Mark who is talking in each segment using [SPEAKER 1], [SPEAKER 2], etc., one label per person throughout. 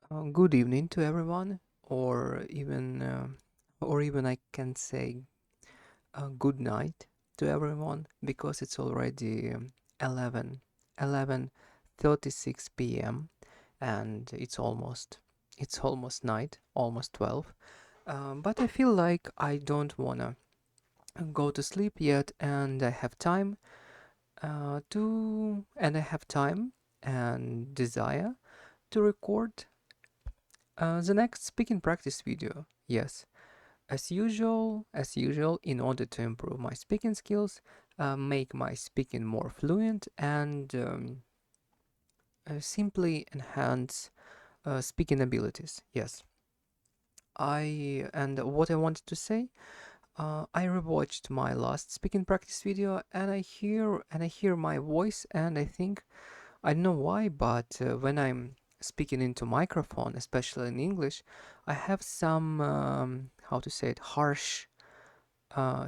[SPEAKER 1] Good evening to everyone, or even I can say good night to everyone because it's already 11, 11:36 p.m. and it's almost night, almost 12. But I feel like I don't wanna go to sleep yet, and I have time and I have time and desire to record the next speaking practice video. Yes. As usual, in order to improve my speaking skills, make my speaking more fluent, and simply enhance speaking abilities. Yes, what I wanted to say, I rewatched my last speaking practice video, and I hear my voice, and I think I don't know why, but when I'm speaking into microphone, especially in English, I have some how to say it,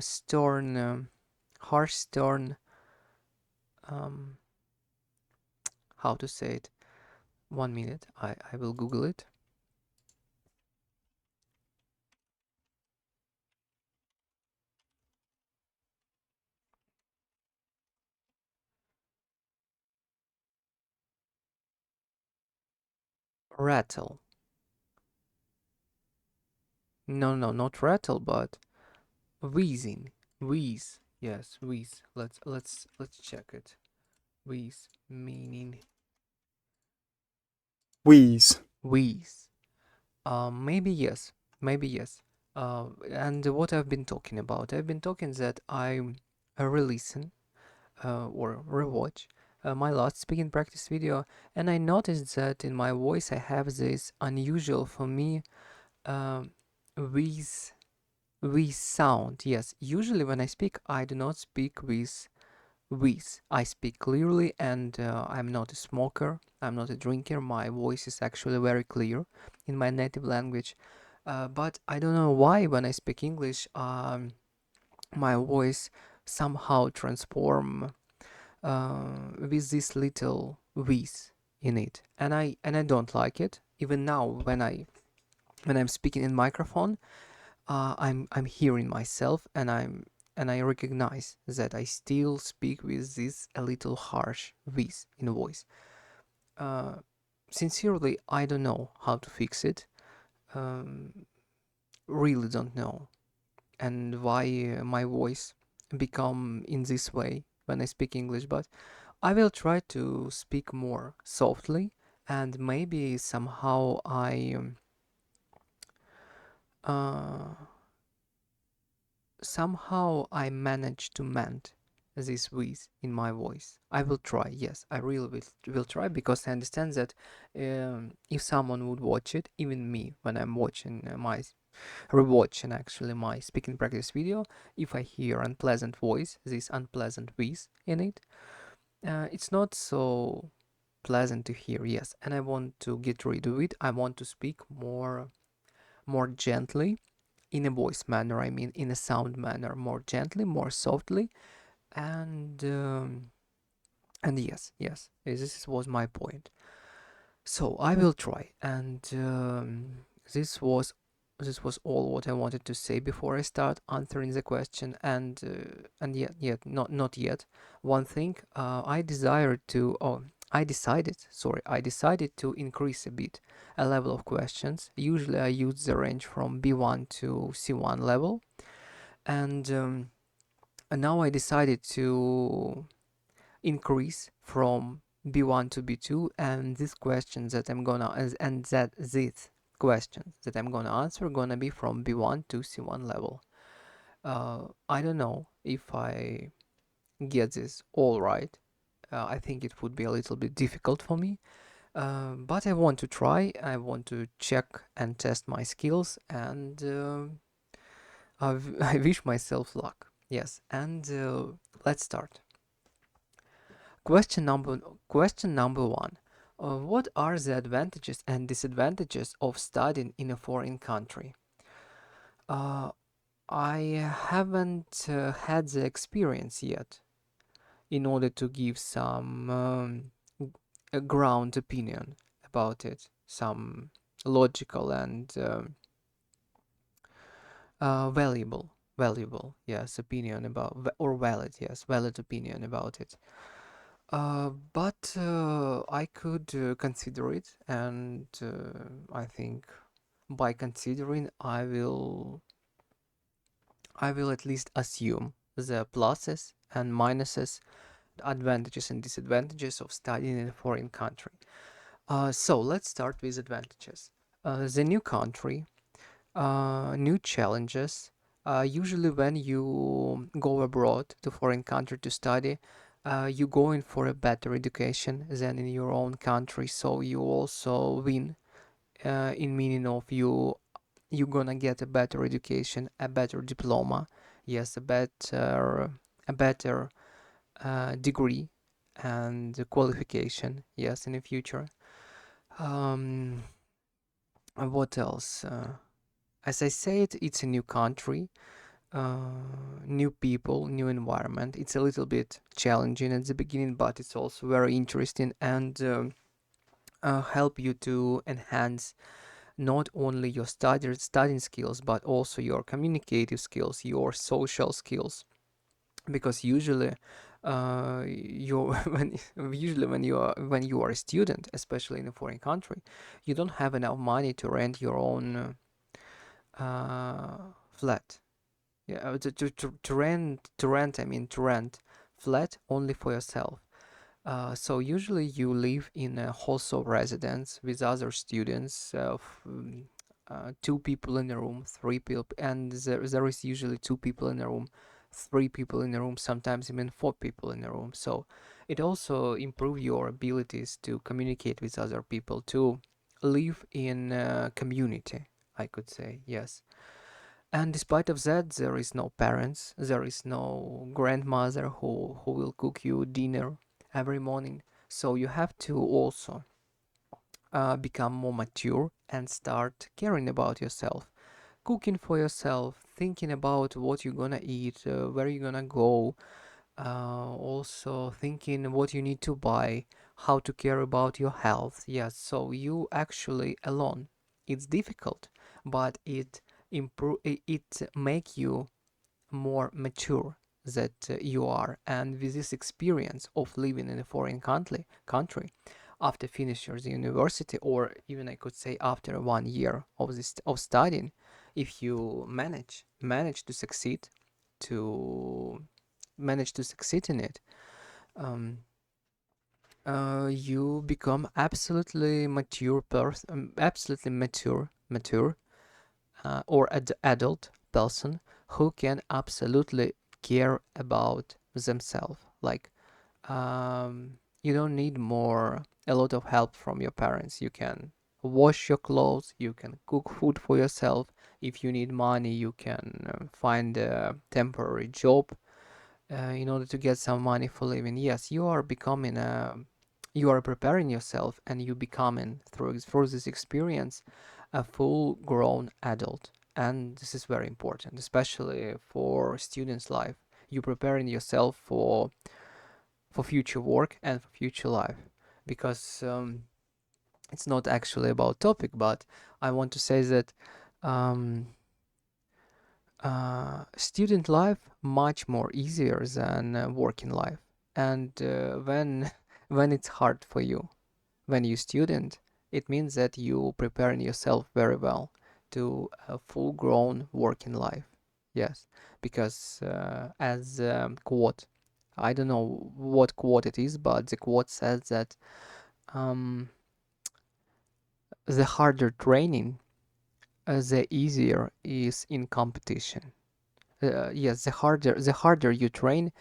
[SPEAKER 1] stern, harsh, stern, um, how to say it. 1 minute, I will Google it. Rattle. No, no, not rattle, but wheezing. Wheeze. Yes, wheeze. Let's check it. Wheeze meaning
[SPEAKER 2] Wheeze.
[SPEAKER 1] wheeze. Maybe yes. Maybe yes. And what I've been talking about, I've been talking that I'm releasing or rewatch my last speaking practice video, and I noticed that in my voice I have this unusual for me um, with sound. Yes, usually when I speak, I do not speak with. I speak clearly, and I'm not a smoker. I'm not a drinker. My voice is actually very clear in my native language. But I don't know why when I speak English, my voice somehow transform with this little whiz in it, and I don't like it. Even now, when I'm speaking in microphone, I'm hearing myself, and I recognize that I still speak with this a little harsh whiz in voice. Uh, Sincerely, I don't know how to fix it. Um, really don't know, and why my voice become in this way when I speak English, but I will try to speak more softly, and maybe uh, somehow I manage to mend this with in my voice. I will try. Yes, I really will try because I understand that if someone would watch it, even me, when I'm watching rewatching actually my speaking practice video, if I hear unpleasant voice, this unpleasant with in it, it's not so pleasant to hear, yes, and I want to get rid of it. I want to speak more gently, in a voice manner, I mean in a sound manner, more gently, more softly, and yes, this was my point. So I will try, and this was this was all what I wanted to say before I start answering the question. And yet, not yet. One thing, I decided to increase a bit a level of questions. Usually, I use the range from B1 to C1 level, and now I decided to increase from B1 to B2, and these questions that I'm gonna and that these questions that I'm gonna answer are gonna be from B1 to C1 level. I don't know if I get this all right. I think it would be a little bit difficult for me, but I want to try. I want to check and test my skills, and I wish myself luck. Yes, and let's start. Question number question number one. What are the advantages and disadvantages of studying in a foreign country? Uh, I haven't had the experience yet in order to give some a ground opinion about it. Some logical and valuable, yes, opinion about or valid, yes, valid opinion about it. But I could consider it, and I think by considering, I will at least assume the pluses and minuses, advantages and disadvantages of studying in a foreign country. So let's start with advantages. The new country, new challenges. Usually, when you go abroad to foreign country to study, you go in for a better education than in your own country. So you also win in meaning of you gonna get a better education, a better diploma, yes, a better degree and qualification, yes, in the future. Um, what else? As I said, it's a new country, new people, new environment. It's a little bit challenging at the beginning, but it's also very interesting and help you to enhance not only your studying skills, but also your communicative skills, your social skills. Because usually, you when you are a student, especially in a foreign country, you don't have enough money to rent your own flat. Yeah, to rent flat only for yourself. So usually you live in a hostel residence with other students, two people in a room, three people, and there is usually two people in a room, three people in a room, sometimes even four people in a room. So it also improves your abilities to communicate with other people, to live in a community, I could say, yes. And despite of that, there is no parents, there is no grandmother who will cook you dinner every morning. So you have to also become more mature and start caring about yourself, cooking for yourself, thinking about what you're gonna eat, where you're gonna go, also thinking what you need to buy, how to care about your health. Yes, so you actually alone. It's difficult, but it make you more mature that you are, and with this experience of living in a foreign country after finish your university, or even I could say after 1 year of this of studying, if you manage to succeed, to manage to succeed in it, um, you become absolutely mature, or adult person who can absolutely care about themselves. Like, you don't need more a lot of help from your parents. You can wash your clothes, you can cook food for yourself. If you need money, you can find a temporary job in order to get some money for living. Yes, you are preparing yourself, and you becoming through this experience a full grown adult. And this is very important, especially for students' life. You preparing yourself for future work and for future life, because it's not actually about topic, but I want to say that um, student life much more easier than working life. And when when it's hard for you, when you student, it means that you preparing yourself very well to a full grown working life. Yes, because as quote, I don't know what quote it is, but the quote says that um, the harder training, the easier is in competition. Yes, the harder you train,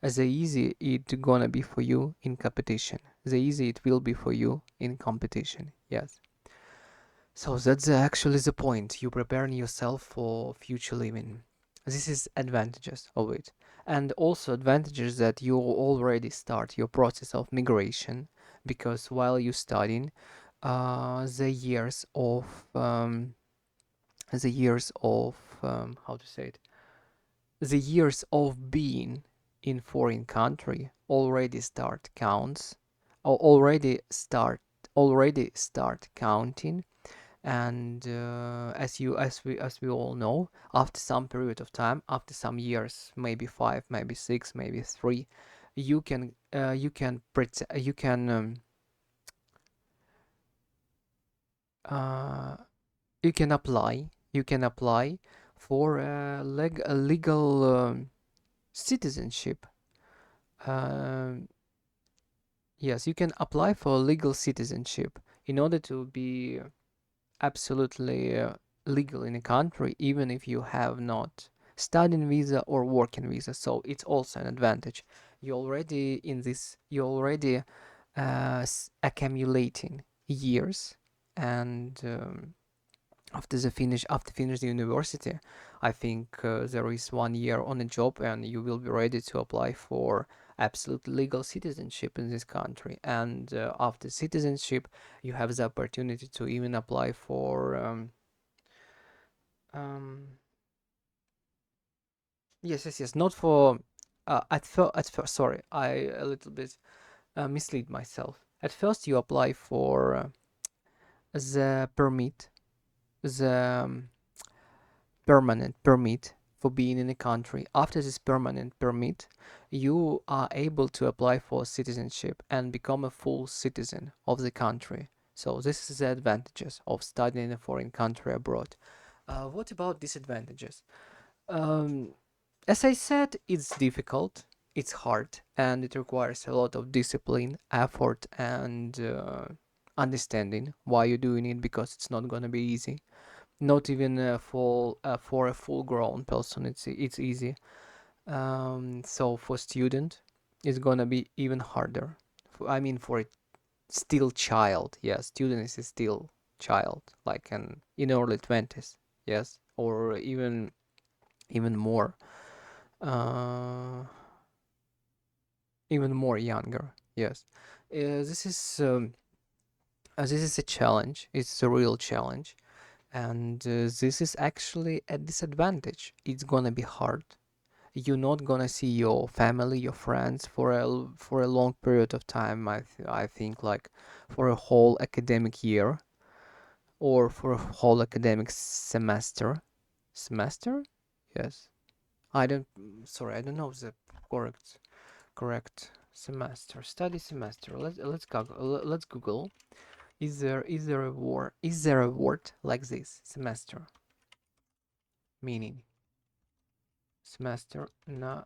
[SPEAKER 1] the easy it gonna be for you in competition. The easy it will be for you in competition. Yes. So that's actually the point. You preparing yourself for future living. This is advantages of it. And also advantages that you already start your process of migration, because while you studying, the years of how to say it, the years of being in foreign country already start counts, or already start counting, And as we all know, after some period of time, after some years, maybe 5, maybe 6, maybe 3, you can uh, you can apply for a legal citizenship. Um, yes, you can apply for legal citizenship in order to be absolutely legal in a country, even if you have not studying visa or working visa. So it's also an advantage. You already accumulating years, and after finish the university, I think there is 1 year on a job, and you will be ready to apply for absolute legal citizenship in this country. And after citizenship, you have the opportunity to even apply for um, yes, not for at first. Sorry, I a little bit mislead myself. At first, you apply for the permit, the permanent permit for being in a country. After this permanent permit, you are able to apply for citizenship and become a full citizen of the country. So this is the advantages of studying in a foreign country abroad. What about disadvantages? Um, as I said, it's difficult, it's hard, and it requires a lot of discipline, effort, and understanding why you're doing it, because it's not gonna be easy. Not even for a full-grown person, it's easy. So for student, it's gonna be even harder. I mean, for a still child, yes, student is still child, like an in early 20s, yes, or even more, uh, even more younger, yes. This is this is a challenge. It's a real challenge, and this is actually a disadvantage. It's gonna be hard. You're not gonna see your family, your friends for a long period of time. I think like for a whole academic year or for a whole academic semester. Semester? Yes. I don't. Sorry, I don't know the correct semester. Study semester. Let's Google. Is there a word like this? Semester. Meaning semester на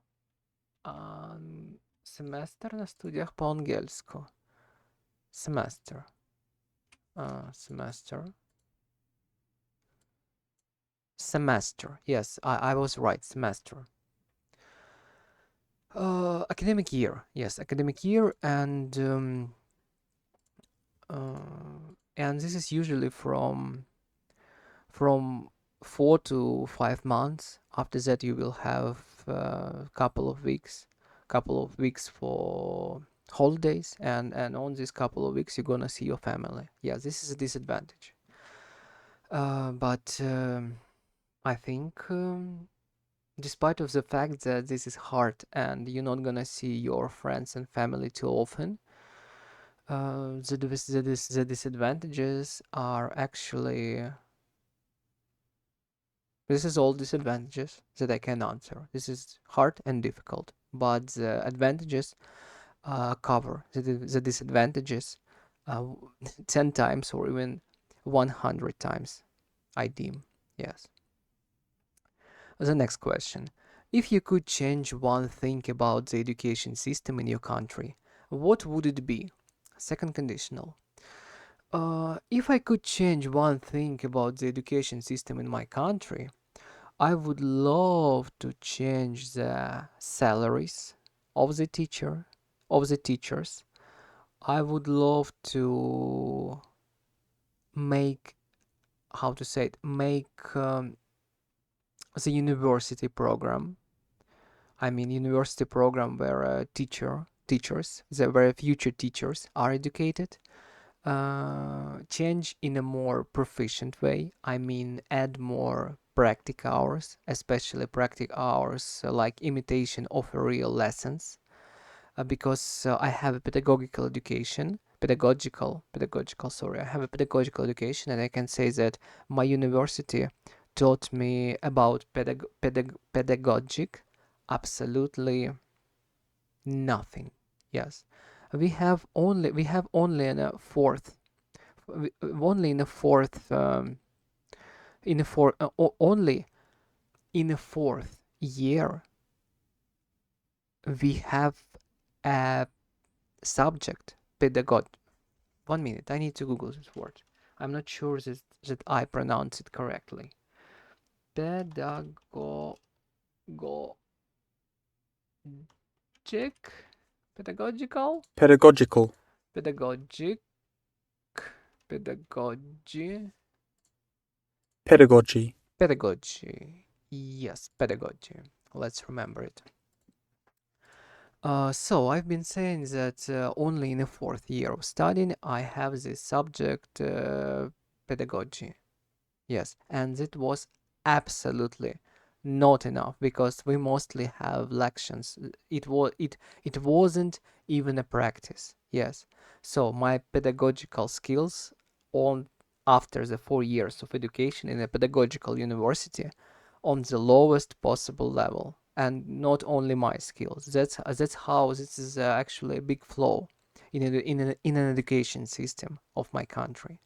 [SPEAKER 1] semester на студіях по-ангельську. Semester. Semester. Semester. Yes, I was right. Semester. Academic year. Yes, academic year, and this is usually from 4 to 5 months. After that, you will have a couple of weeks for holidays, and on these couple of weeks, you're gonna see your family. Yeah, this is a disadvantage. But I think, despite of the fact that this is hard and you're not gonna see your friends and family too often, the disadvantages are actually, this is all disadvantages that I can answer. This is hard and difficult, but the advantages cover the disadvantages uh, 10 times or even 100 times, I deem. Yes. The next question. If you could change one thing about the education system in your country, what would it be? Second conditional. If I could change one thing about the education system in my country, I would love to change the salaries of the teachers. I would love to make, how to say it, make the university program. I mean, university program where where future teachers are educated, change in a more proficient way. I mean, add more practice hours, especially practice hours like imitation of real lessons, because I have a pedagogical education. pedagogical, sorry, I have a pedagogical education, and I can say that my university taught me about pedagogic absolutely nothing. Yes, we have only in a fourth, only in a fourth, in a four only in a fourth year we have a subject pedagog. 1 minute, I need to Google this word. I'm not sure that I pronounce it correctly. Pedagogic, pedagogical,
[SPEAKER 2] Pedagogical.
[SPEAKER 1] pedagogic, pedagogy,
[SPEAKER 2] Pedagogy.
[SPEAKER 1] pedagogy. Yes, pedagogy. Let's remember it. So I've been saying that only in the fourth year of studying I have this subject pedagogy. Yes, and it was absolutely not enough because we mostly have lections. It wasn't even a practice. Yes. So my pedagogical skills on after the 4 years of education in a pedagogical university on the lowest possible level. And not only my skills. That's how this is actually a big flaw in an education system of my country.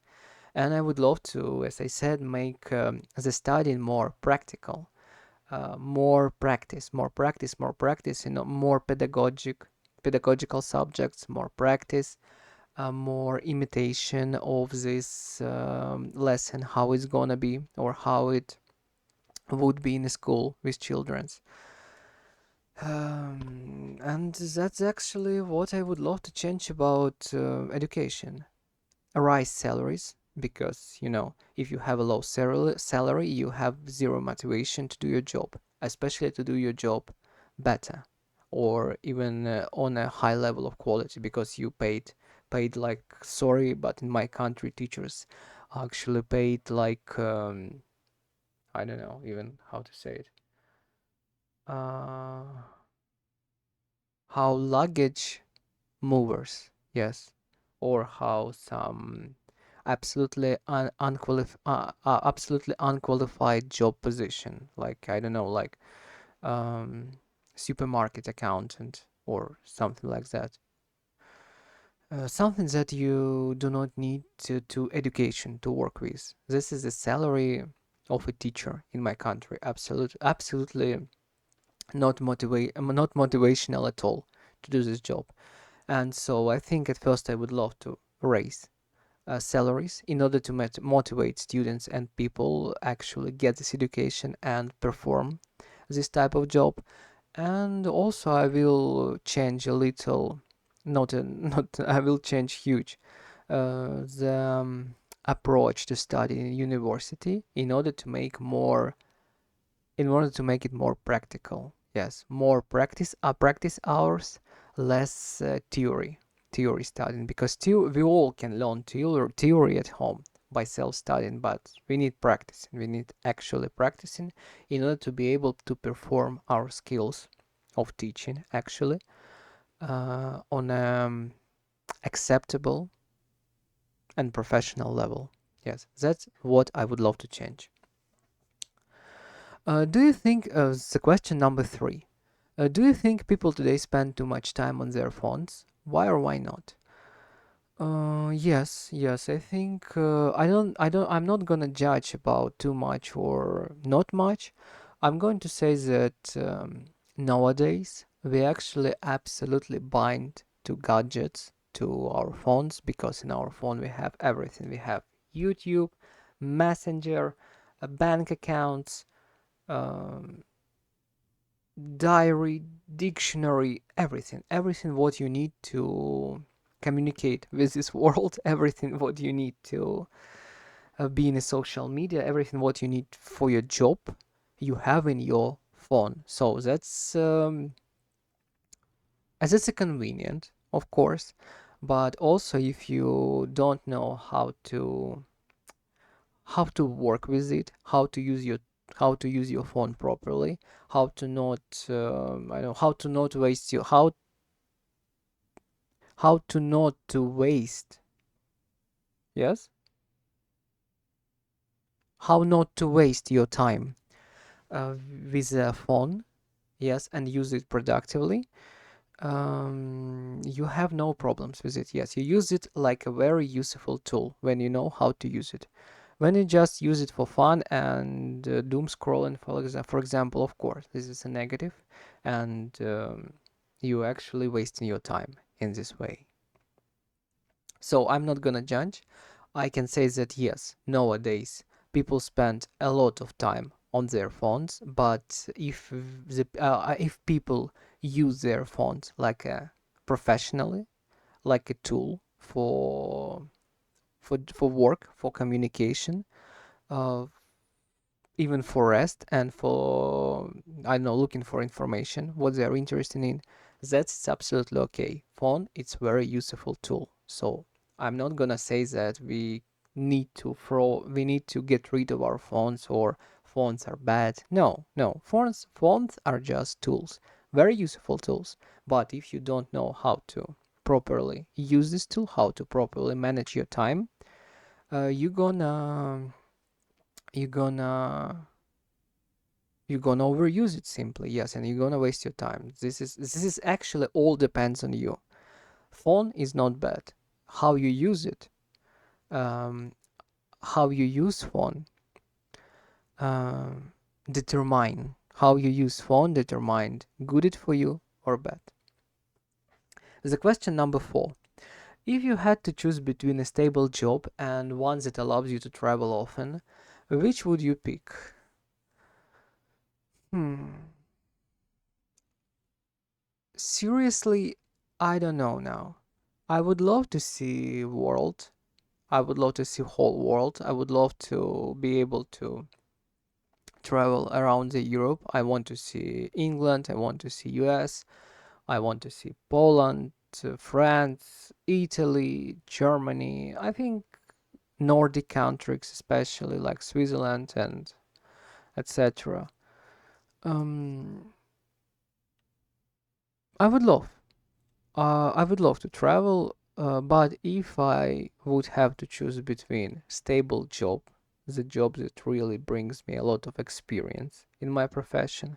[SPEAKER 1] And I would love to, as I said, make the studying more practical, more practice, more pedagogical subjects, more practice, more imitation of this lesson, how it's gonna be or how it would be in a school with children's. And that's actually what I would love to change about education. Rise salaries, because if you have a low salary you have zero motivation to do your job, especially to do your job better, or even on a high level of quality, because you paid like, sorry, but in my country teachers actually paid like I don't know even how to say it, uh how luggage movers, yes, or how some absolutely unqualified job position, like I don't know, like um, supermarket accountant or something like that. Something that you do not need to education to work with. This is the salary of a teacher in my country. Absolutely not motivational at all to do this job. And so I think at first I would love to raise salaries in order to motivate students and people actually get this education and perform this type of job. And also I will change a little, not I will change huge the approach to study in university in order to make it more practical. Yes, more practice hours, less theory studying, because we all can learn theory at home by self-studying, but we need practice. We need actually practicing in order to be able to perform our skills of teaching actually on acceptable and professional level. Yes, that's what I would love to change. Do you think, the question number three, do you think people today spend too much time on their phones? Why or why not? Yes. I think I'm not gonna judge about too much or not much. I'm going to say that nowadays we actually absolutely bind to gadgets, to our phones, because in our phone we have everything. We have YouTube, Messenger, bank accounts, um, diary, dictionary, everything what you need to communicate with this world, everything what you need to be in a social media, everything what you need for your job, you have in your phone. So that's a convenient, of course, but also if you don't know how to work with it, how to use your phone properly, how to not I know how to not waste your how to not to waste, yes, how not to waste your time uh, with a phone, yes, and use it productively. You have no problems with it. Yes, you use it like a very useful tool when you know how to use it. When you just use it for fun and doom scrolling, for example, of course, this is a negative, and you actually wasting your time in this way. So I'm not gonna judge. I can say that yes, nowadays people spend a lot of time on their phones, but if people use their phones like a professionally, like a tool for work, for communication, uh, even for rest and for I don't know, looking for information, what they're interested in, that's absolutely okay. Phone, it's very useful tool. So I'm not gonna say that we need to get rid of our phones or phones are bad. No, no. Phones are just tools, very useful tools. But if you don't know how to properly use this tool, how to properly manage your time, you're gonna you're gonna overuse it simply, yes, and you're gonna waste your time. This is actually all depends on you. Phone is not bad. How you use it, um, how you use phone, um, determine how you use phone determined good it for you or bad. The question number 4. If you had to choose between a stable job and one that allows you to travel often, which would you pick? Hmm. Seriously, I don't know now. I would love to see world. I would love to see whole world. I would love to be able to travel around the Europe. I want to see England. I want to see US. I want to see Poland, France, Italy, Germany. I think Nordic countries, especially like Switzerland and etc. Um, I would love. I would love to travel, but if I would have to choose between stable job, the job that really brings me a lot of experience in my profession,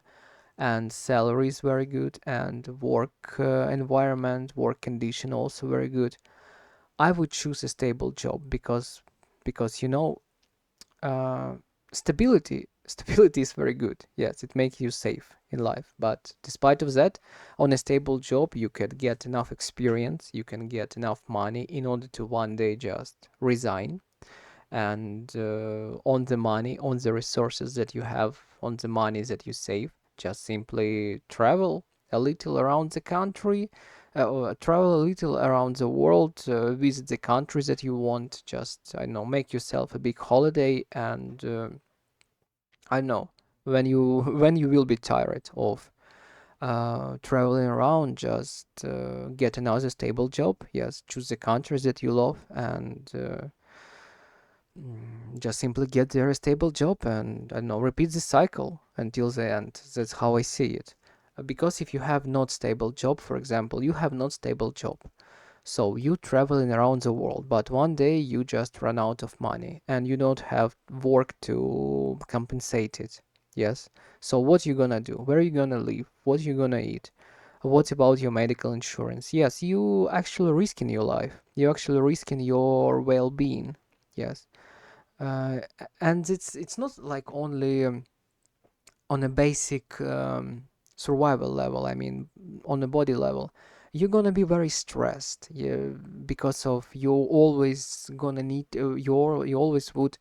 [SPEAKER 1] and salary is very good, and work environment, work condition also very good, I would choose a stable job because uh, stability is very good. Yes, it makes you safe in life. But despite of that, on a stable job, you can get enough experience, you can get enough money in order to one day just resign and on the money, on the resources that you have, on the money that you save, just simply travel a little around the country, or travel a little around the world, visit the countries that you want, just, I know, make yourself a big holiday and I know when you when you will be tired of traveling around, just get another stable job. Yes, choose the countries that you love and just simply get there a stable job and I don't know, repeat the cycle until the end. That's how I see it. Because if you have not stable job, for example, you have not stable job. So you traveling around the world, but one day you just run out of money and you don't have work to compensate it. Yes. So what you gonna do? Where you gonna live? What you gonna eat? What about your medical insurance? Yes, you actually risking your life. You actually risking your well-being. Yes. And it's not like only on a basic survival level. I mean, on a body level, you're gonna be very stressed. Yeah, because of you always gonna need you always would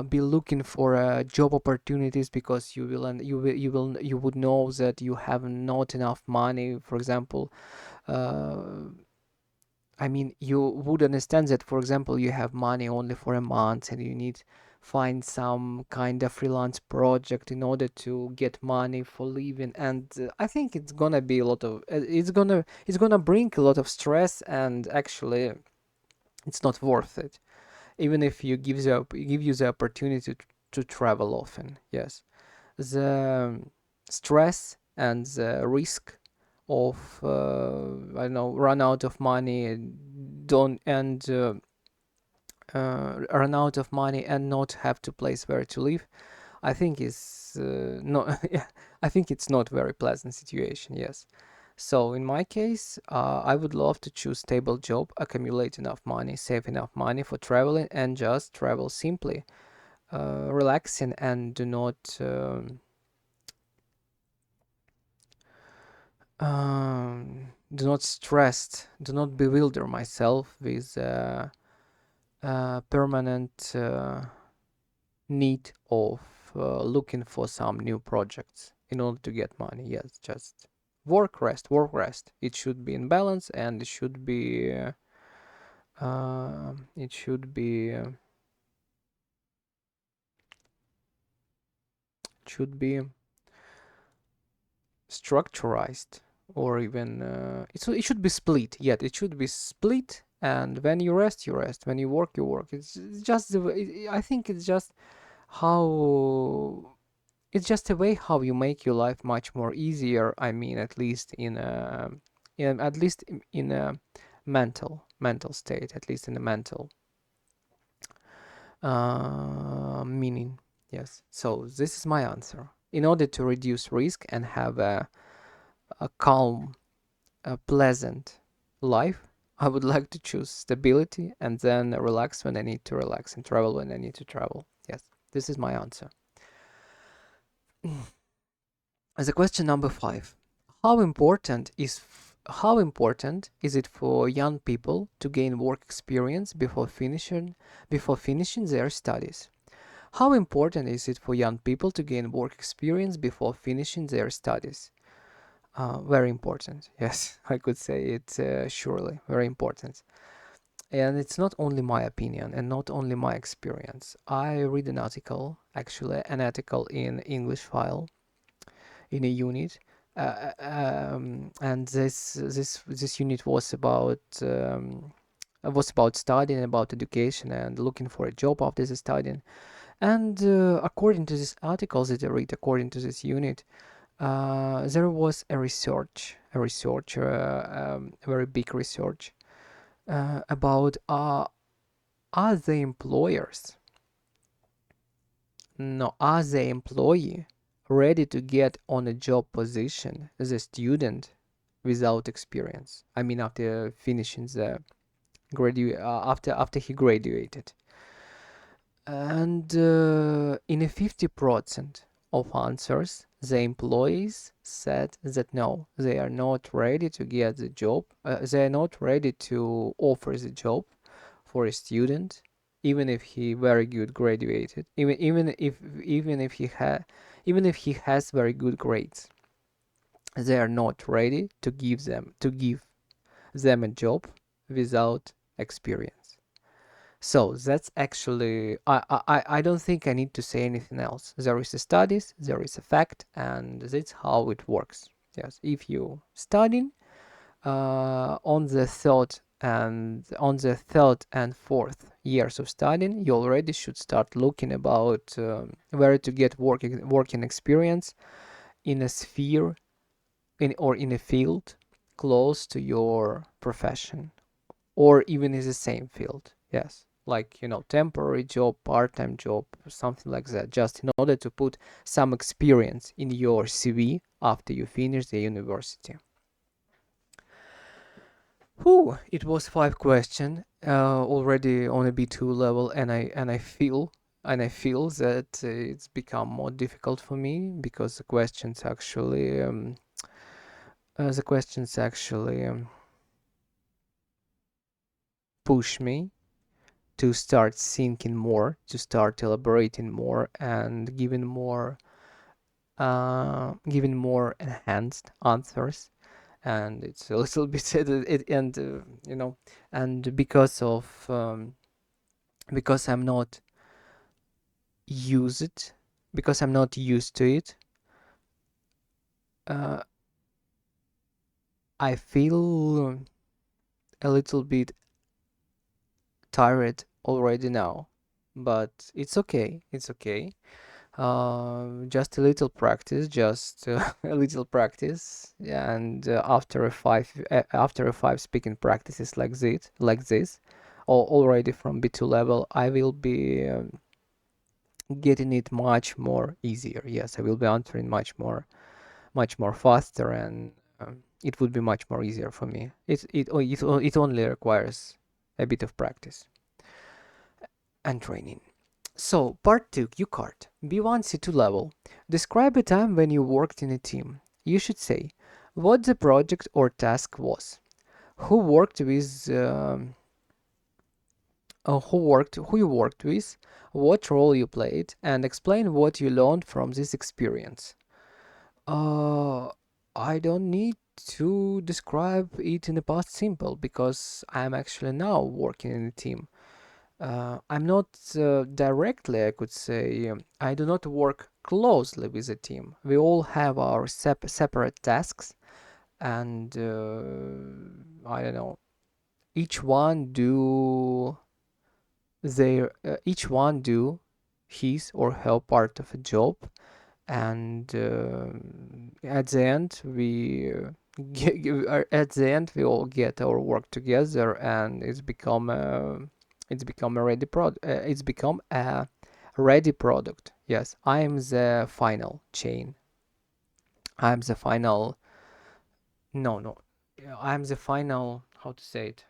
[SPEAKER 1] be looking for job opportunities because you would know that you have not enough money. For example, uh, I mean, you would understand that, for example, you have money only for a month and you need find some kind of freelance project in order to get money for living. And I think it's gonna be a lot of it's gonna bring a lot of stress and actually it's not worth it. Even if you give you the opportunity to travel often. Yes, the stress and the risk of I don't know, run out of money, don't and run out of money and not have to place where to live. I think is not. I think it's not very pleasant situation. Yes. So in my case, I would love to choose stable job, accumulate enough money, save enough money for traveling, and just travel simply, relaxing, and do not stressed, do not bewilder myself with permanent need of looking for some new projects in order to get money. Yes, just work, rest, work, rest. It should be in balance, and it should be structurized, or even it should be split. Yet it should be split. And when you rest, you rest. When you work, you work. It's just I think it's just how it's just a way how you make your life much more easier. I mean, at least at least in a mental state, at least in a mental meaning. Yes. So this is my answer. In order to reduce risk and have a calm, a pleasant life, I would like to choose stability and then relax when I need to relax and travel when I need to travel. Yes, this is my answer. As a question number 5, how important is it for young people to gain work experience before finishing their studies? How important is it for young people to gain work experience before finishing their studies? Very important. Yes, I could say it surely. Very important. And it's not only my opinion and not only my experience. I read an article, actually, an article in English file in a unit, and this unit was about studying, about education, and looking for a job after the studying. And according to this article that I read, according to this unit, there was a research, a very big research about are the employers, no, are the employee ready to get on a job position as a student without experience? I mean, after finishing the after he graduated, and in a 50% of answers, the employees said that no, they are not ready to get the job. They are not ready to offer the job for a student, even if he very good graduated, even if he has very good grades. They are not ready to give them a job without experience. So that's actually, I don't think I need to say anything else. There is a studies, there is a fact, and that's how it works. Yes, if you studying on the third and fourth years of studying, you already should start looking about where to get working experience in a sphere or in a field close to your profession, or even in the same field. Yes, like temporary job, part-time job, something like that, just in order to put some experience in your CV after you finish the university. Whew, it was 5 questions already on a B2 level, and I feel that it's become more difficult for me because the questions actually push me to start thinking more, to start elaborating more, and giving more enhanced answers. And it's a little bit and and because I'm not used because I'm not used to it, uh, I feel a little bit tired already now. But it's okay. It's okay. Just a little practice, just a little practice, and after a five speaking practices like this, or already from B2 level, I will be getting it much more easier. Yes, I will be answering much more faster, and it would be much more easier for me. It only requires a bit of practice and training. So, part 2, UCART, B1 C2 level. Describe a time when you worked in a team. You should say what the project or task was, who worked with, who you worked with, what role you played, and explain what you learned from this experience. Uh, I don't need to describe it in the past simple because I'm actually now working in a team. I'm not directly, I could say, I do not work closely with a team. We all have our separate tasks, and I don't know, each one do each one do his or her part of a job, and at the end at the end we all get our work together, and it's become a it's become a ready product. Yes, I am the final chain. I'm the final, no, no, I'm the final, how to say it,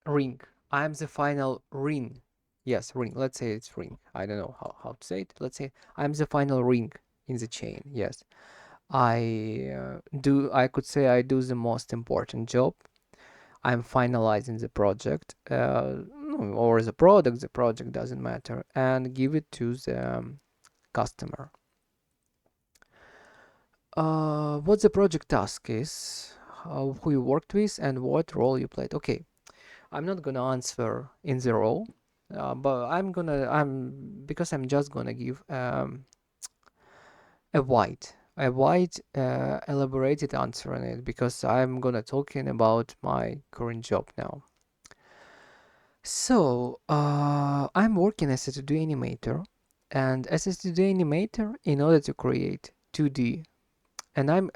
[SPEAKER 1] ring. I'm the final ring. Yes, ring. Let's say it's ring. I don't know how to say it. Let's say I'm the final ring in the chain. Yes. I could say I do the most important job. I'm finalizing the project, or the project doesn't matter, and give it to the customer. What the project task is, who you worked with, and what role you played. Okay, I'm not gonna answer in the role, but because I'm just gonna give a wide elaborated answer on it because I'm gonna talking about my current job now. So I'm working as a 2D animator, and as a 2D animator, in order to create 2D, and I'm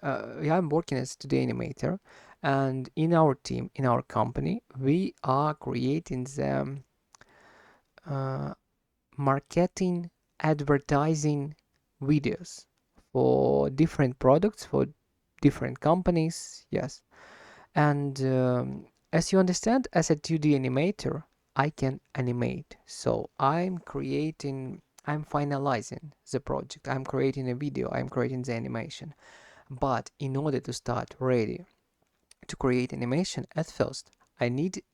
[SPEAKER 1] working as a 2D animator, and in our team, in our company, we are creating the uh, marketing, advertising videos for different products, for different companies. Yes. And as you understand, as a 2D animator, I can animate. So I'm finalizing the project. I'm creating a video, I'm creating the animation. But in order to start ready to create animation, at first, I need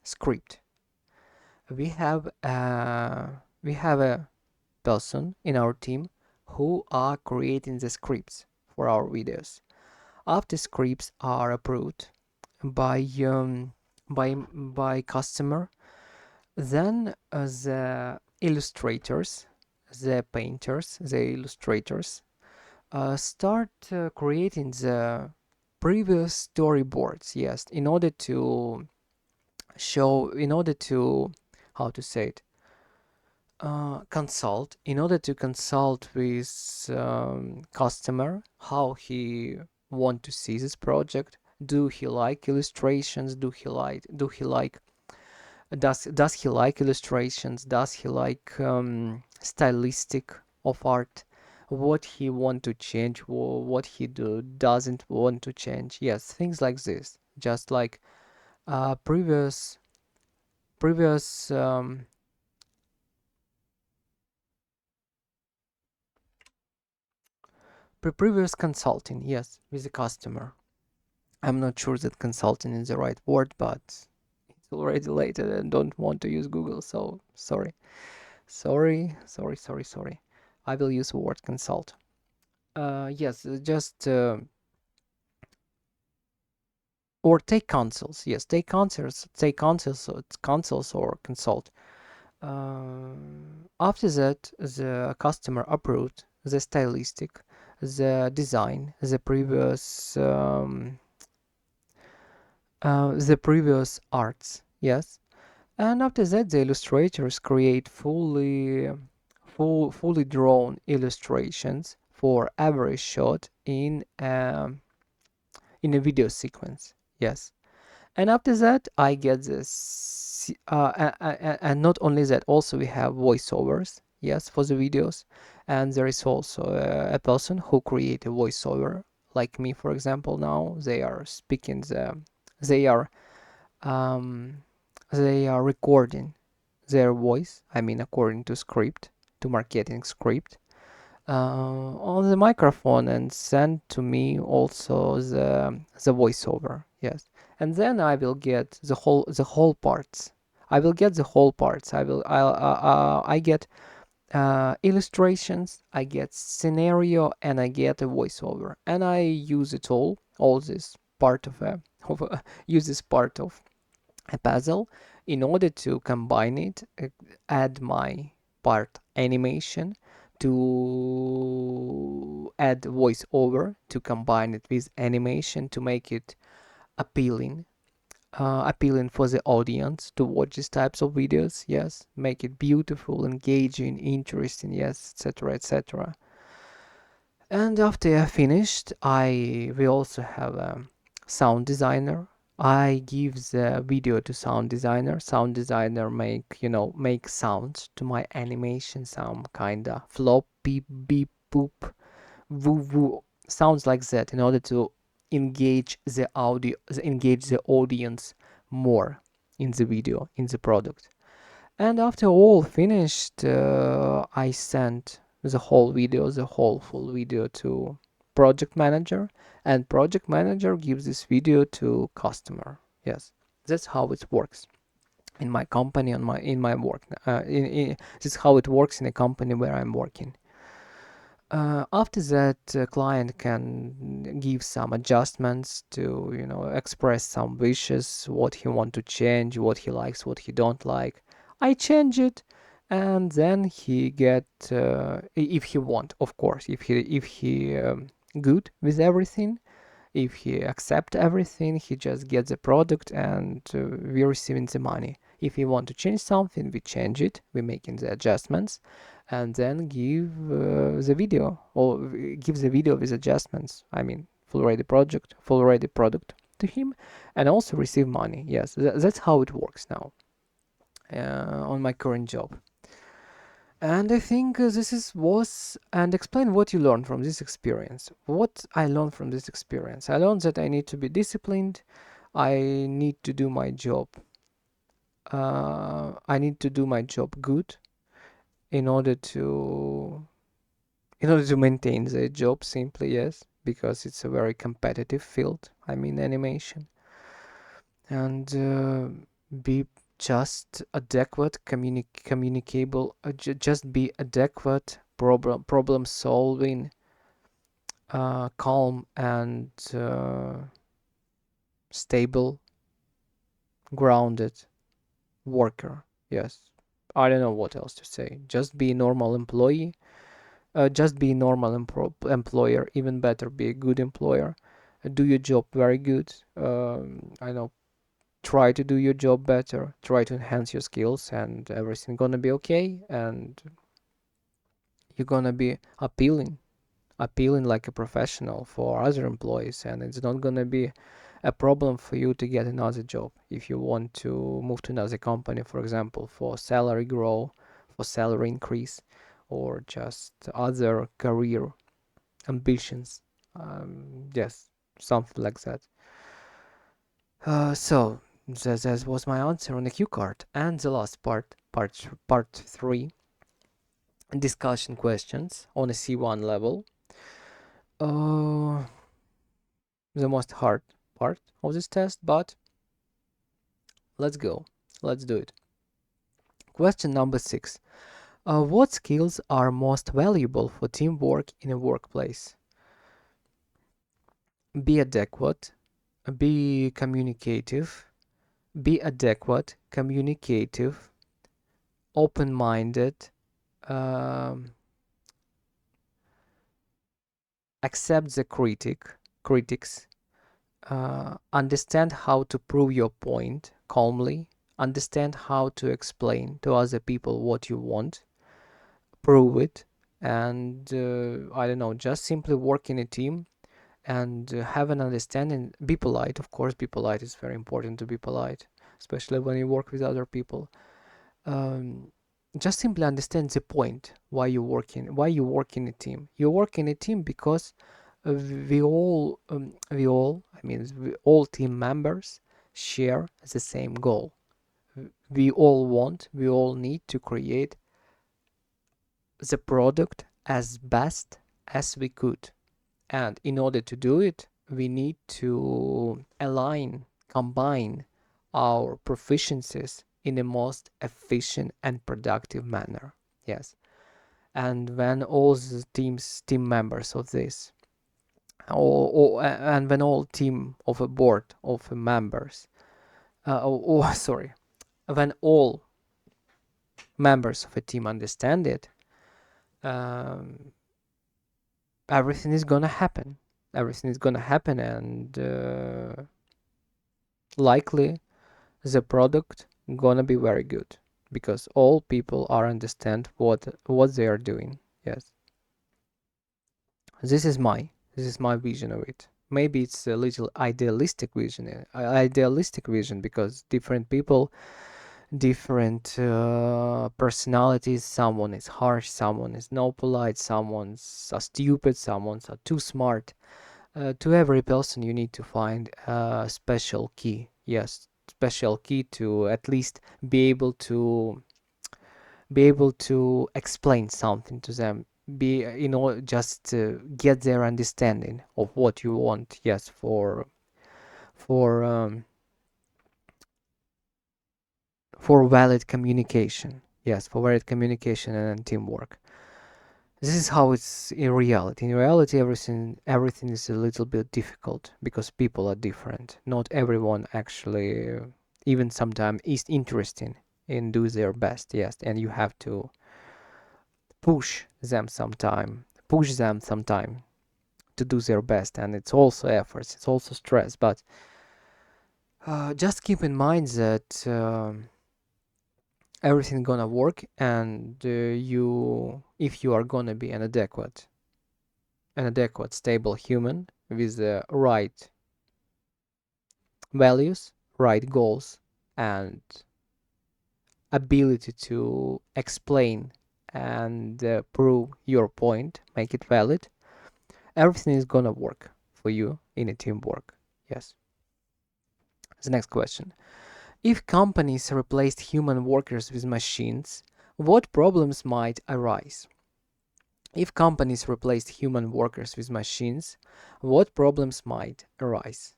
[SPEAKER 1] script. We have we have a person in our team who are creating the scripts for our videos. After scripts are approved by customer, then the illustrators, the painters, the illustrators start creating the previous storyboards. Yes, in order to, how to say it, in order to consult with customer how he want to see this project. Do he like illustrations? Does he like illustrations? Does he like stylistic of art? What he want to change? What he doesn't want to change? Yes, things like this. Just like previous previous previous consulting. Yes, with the customer. I'm not sure that consulting is the right word, but it's already late and I don't want to use Google, so sorry. Sorry. I will use the word consult. Yes, just or take consults. Yes, take consults or consult. After that, the customer approved the stylistic. the design, the previous arts, yes. And after that, the illustrators create fully drawn illustrations for every shot in a video sequence. Yes. And after that, I get this. And not only that, also we have voiceovers. Yes, for the videos, and there is also a person who create a voiceover, like me, for example. Now they are speaking they are um, they are recording their voice. I mean, according to script, to marketing script, on the microphone and send to me also the voiceover. Yes, and then I will get the whole parts. I will get the whole parts. I get illustrations, I get scenario, and I get a voiceover, and I use it all this part use this part of a puzzle in order to combine it, add my part animation, to add voiceover, to combine it with animation to make it appealing, appealing for the audience to watch these types of videos. Yes, make it beautiful, engaging, interesting. Yes, etc., etc. And after I finished, I we also have a sound designer. I give the video to sound designer. Sound designer make sounds to my animation, some kinda flop, beep, beep, boop, woo, woo, sounds like that, in order to engage the audience more in the video, in the product. And after all finished, I sent the whole full video to project manager, and project manager gives this video to customer. Yes, that's how it works in my company, in my work. This is how it works in a company where I'm working. After that, client can give some adjustments to, express some wishes, what he want to change, what he likes, what he don't like. I change it, and then he get, if he want, of course, if he good with everything, if he accept everything, he just gets the product, and we receiving the money. If we want to change something, we change it, we making the adjustments, and then the video, or give the video with adjustments. I mean, full ready product to him, and also receive money. Yes, that's how it works now on my current job. And I think this is was and explain what you learned from this experience. What I learned from this experience. I learned that I need to be disciplined. I need to do my job. I need to do my job good in order to maintain the job simply, yes, because it's a very competitive field. I mean animation, and be just adequate, communicable, just be adequate, problem solving, calm and stable, grounded worker. Yes, I don't know what else to say. Just be a normal employee. Just be a normal employer. Even better, be a good employer. Do your job very good. I know. Try to do your job better. Try to enhance your skills, and everything gonna be okay. And you're gonna be appealing like a professional for other employees, and it's not gonna be a problem for you to get another job if you want to move to another company, for example, for salary grow, for salary increase, or just other career ambitions. Yes, something like that. So that was my answer on the cue card, and the last part three, discussion questions on a C1 level. Uh, the most hard part of this test, but let's go. Let's do it. Question number 6. What skills are most valuable for teamwork in a workplace? Be adequate, be communicative, be adequate, communicative, open-minded, um, accept the critics, understand how to prove your point calmly, understand how to explain to other people what you want, prove it, and I don't know, just simply work in a team and have an understanding. Be polite, of course. Be polite. It's very important to be polite, especially when you work with other people. um, just simply understand the point why you work in a team. You work in a team because I mean, all team members share the same goal. We all need to create the product as best as we could. And in order to do it, we need to combine our proficiencies in the most efficient and productive manner. Yes. And when all the team members of this, and when all team of a board of members, sorry, when all members of a team understand it, um, everything is gonna happen. Everything is gonna happen, and likely the product gonna be very good because all people are understand what they are doing. Yes, this is my vision of it. Maybe it's a little idealistic vision because different people, different personalities. Someone is harsh, someone is no polite, someone's stupid, someone's too smart. To every person, you need to find a special key. Yes, special key to at least be able to explain something to them. Be just to get their understanding of what you want. Yes, for for valid communication. Yes, for valid communication and teamwork. This is how it's in reality. In reality, everything is a little bit difficult because people are different. Not everyone actually, even sometimes, is interesting in do their best. Yes, and you have to push them sometime to do their best, and it's also efforts. It's also stress. But just keep in mind that everything gonna work, and if you are gonna be an adequate, stable human with the right values, right goals, and ability to explain and prove your point, make it valid, everything is gonna work for you in a teamwork. Yes. The next question. If companies replaced human workers with machines, what problems might arise? If companies replaced human workers with machines, what problems might arise?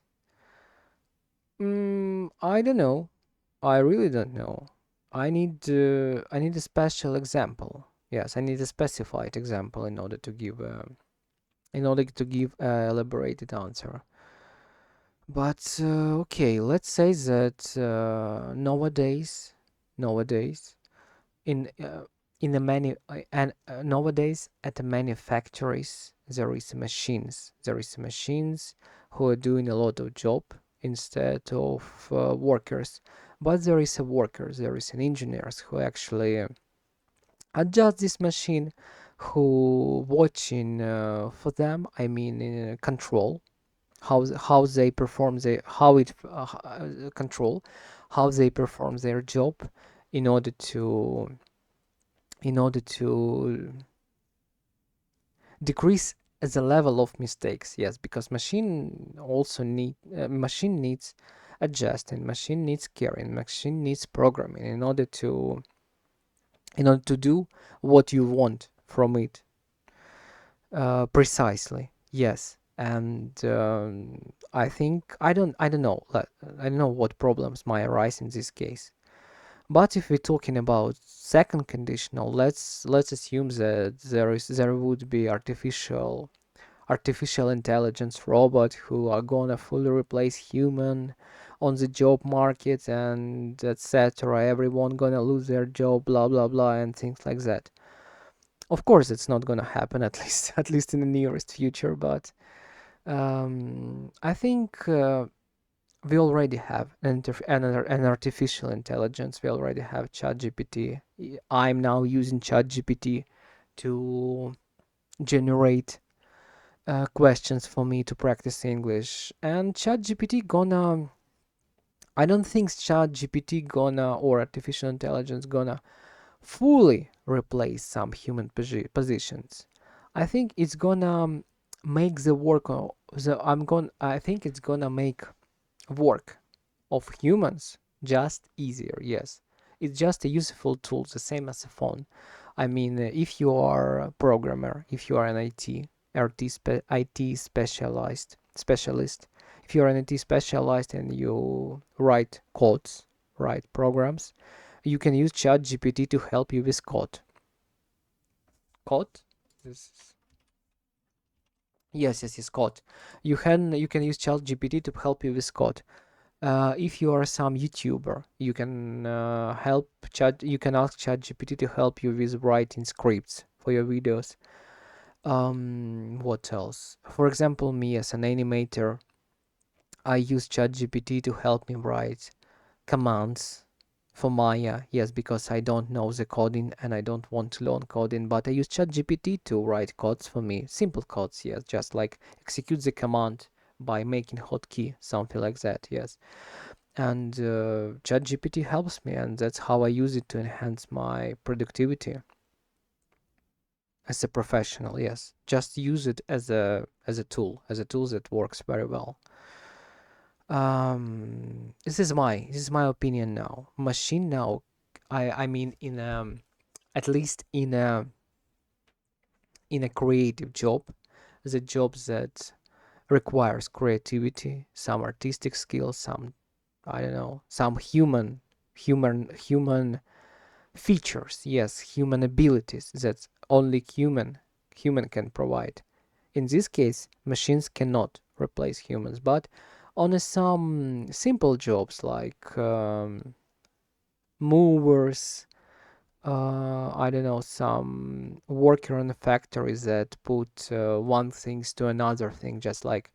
[SPEAKER 1] I don't know. I really don't know. I need a special example. Yes, I need a specified example in order to give a elaborated answer. But okay, let's say that nowadays in the many and nowadays at the manufacturers there is machines who are doing a lot of job instead of workers, but there is an engineers who actually adjust this machine, who watching for them, I mean control how they perform their how it control how they perform their job in order to in order to decrease the level of mistakes. Yes, because machine needs adjusting, machine needs caring, machine needs programming in order to do what you want from it precisely. Yes, and I don't know I don't know what problems might arise in this case. But if we're talking about second conditional, let's assume that there would be artificial intelligence robot who are gonna fully replace human on the job market and etc. Everyone gonna lose their job, blah blah blah, and things like that. Of course, it's not gonna happen at least in the nearest future. But I think we already have an artificial intelligence. We already have ChatGPT. I'm now using ChatGPT to generate questions for me to practice English. And ChatGPT gonna, I don't think ChatGPT gonna or artificial intelligence gonna fully replace some human positions. I think it's gonna make the work of I think it's gonna make work of humans just easier. Yes, it's just a useful tool, the same as a phone. I mean, if you are a programmer, if you are an IT specialist, if you're an IT specialist and you write codes, write programs, you can use ChatGPT to help you with code. Code? This is... Yes, yes, yes, code. You can use ChatGPT to help you with code. If you are some YouTuber, you can you can ask ChatGPT to help you with writing scripts for your videos. What else? For example, me as an animator, I use ChatGPT to help me write commands for Maya. Yes, because I don't know the coding and I don't want to learn coding, but I use ChatGPT to write codes for me. Simple codes, yes, just like execute the command by making hotkey, something like that, yes. And ChatGPT helps me, and that's how I use it to enhance my productivity as a professional. Yes, just use it as a tool that works very well. This is my opinion now. Machine now, I mean in at least in a creative job, the jobs that requires creativity, some artistic skills, some, I don't know, some human features, yes, human abilities that only human can provide. In this case, machines cannot replace humans, but on some simple jobs like movers, I don't know, some worker in factories that put one things to another thing, just like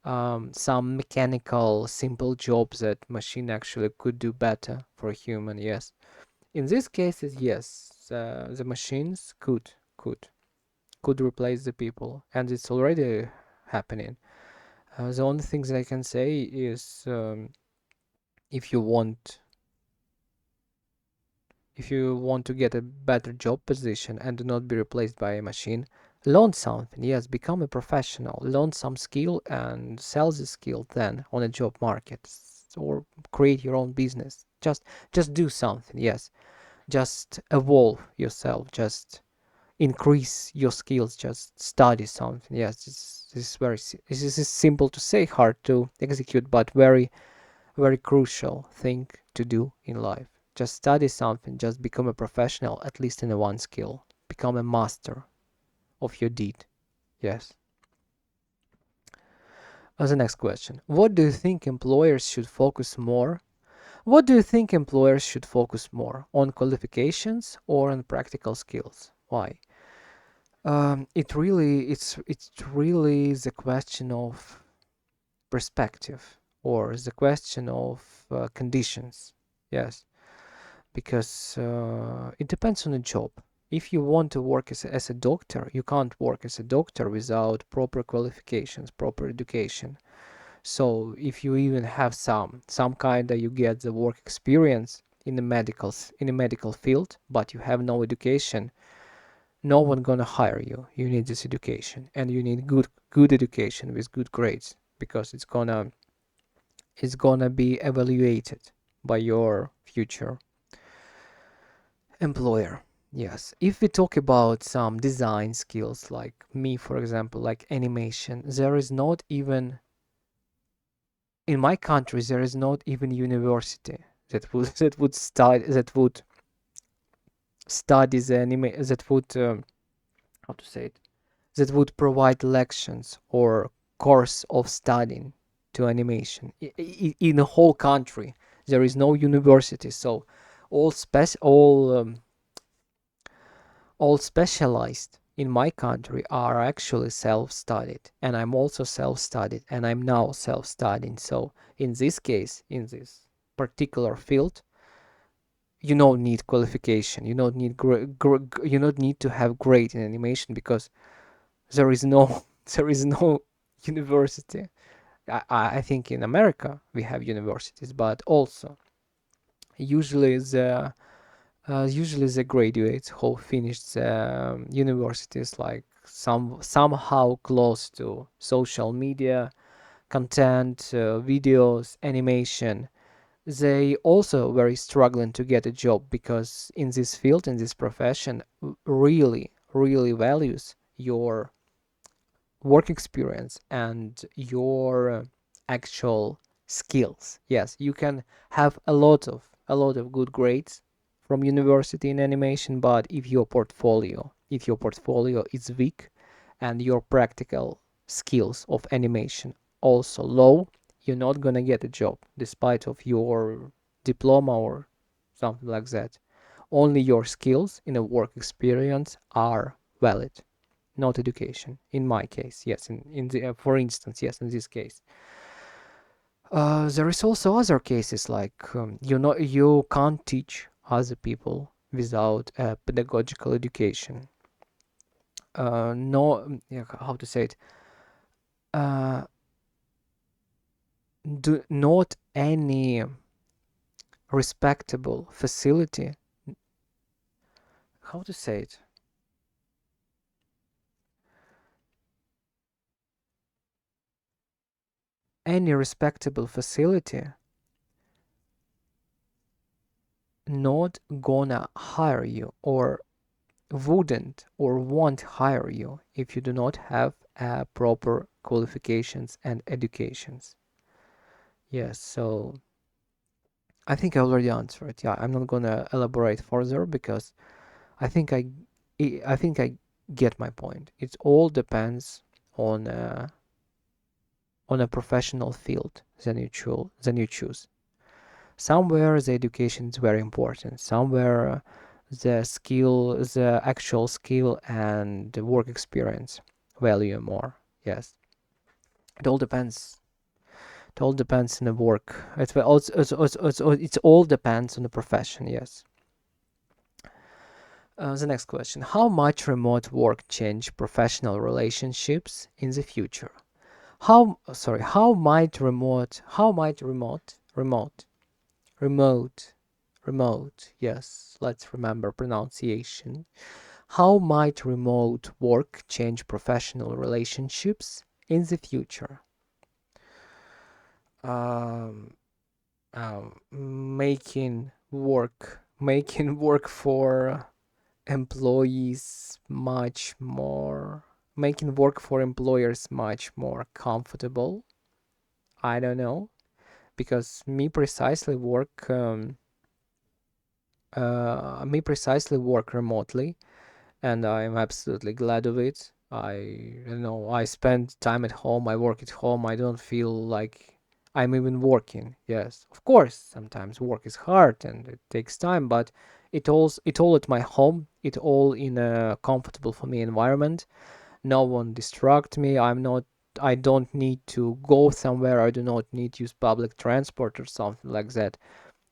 [SPEAKER 1] some mechanical simple jobs that machine actually could do better for a human. Yes, in these cases, yes, the machines could replace the people, and it's already happening. The only things that I can say is if you want if you want to get a better job position and do not be replaced by a machine, learn something. Yes, become a professional, learn some skill and sell the skill then on a job market, or create your own business. Just do something. Yes, just evolve yourself. Just increase your skills. Just study something. Yes, this is this is simple to say, hard to execute, but very crucial thing to do in life. Just study something, just become a professional, at least in a one skill. Become a master of your deed. Yes. As the next question. What do you think employers should focus more? What do you think employers should focus more on qualifications or on practical skills? Why? It's really the question of perspective or the question of conditions. Yes, because it depends on the job. If you want to work as a doctor, you can't work as a doctor without proper qualifications, proper education. So if you even have some kind of you get the work experience in the medical field, but you have no education, no one gonna hire you. You need this education, and you need good education with good grades because it's gonna be evaluated by your future employer. Yes, if we talk about some design skills, like me, for example, like animation, there is not even, in my country, there is not even university that would study the anime that would how to say it, that would provide lections or course of studying to animation. In the whole country, there is no university, so all all specialized in my country are actually self-studied, and I'm also self-studied, and I'm now self-studying. So in this case, in this particular field, you don't need qualification. You don't need you don't need to have grade in animation because there is no there is no university. I think in America we have universities, but also usually the usually the graduates who finished universities like somehow close to social media content, videos, animation, they also very struggling to get a job because in this field, in this profession, really values your work experience and your actual skills. Yes, you can have a lot of good grades from university in animation, but if your portfolio is weak and your practical skills of animation also low, you're not gonna get a job despite of your diploma or something like that. Only your skills in a work experience are valid, not education. In my case, yes. In the for instance, yes, in this case, there is also other cases like you can't teach other people without a pedagogical education. No, yeah, how to say it? Uh, do not any respectable facility. How to say it? Any respectable facility not gonna hire you or wouldn't or won't hire you if you do not have proper qualifications and educations. Yes, so I think I already answered. Yeah, I'm not gonna elaborate further because I think I get my point. It all depends on a professional field then you choose. Somewhere the education is very important. Somewhere the actual skill and the work experience value more. Yes, it all depends. It all depends on the work. It all depends on the profession. Yes. The next question: how much remote work change professional relationships in the future? How might remote remote, yes, let's remember pronunciation. How might remote work change professional relationships in the future? Um, making work for employees much more, making work for employers much more comfortable. I don't know, because me precisely work remotely, and I'm absolutely glad of it. I spend time at home, I work at home, I don't feel like I'm even working. Yes, of course, sometimes work is hard and it takes time, but it all at my home, it all in a comfortable for me environment. No one distract me. I don't need to go somewhere. I do not need to use public transport or something like that.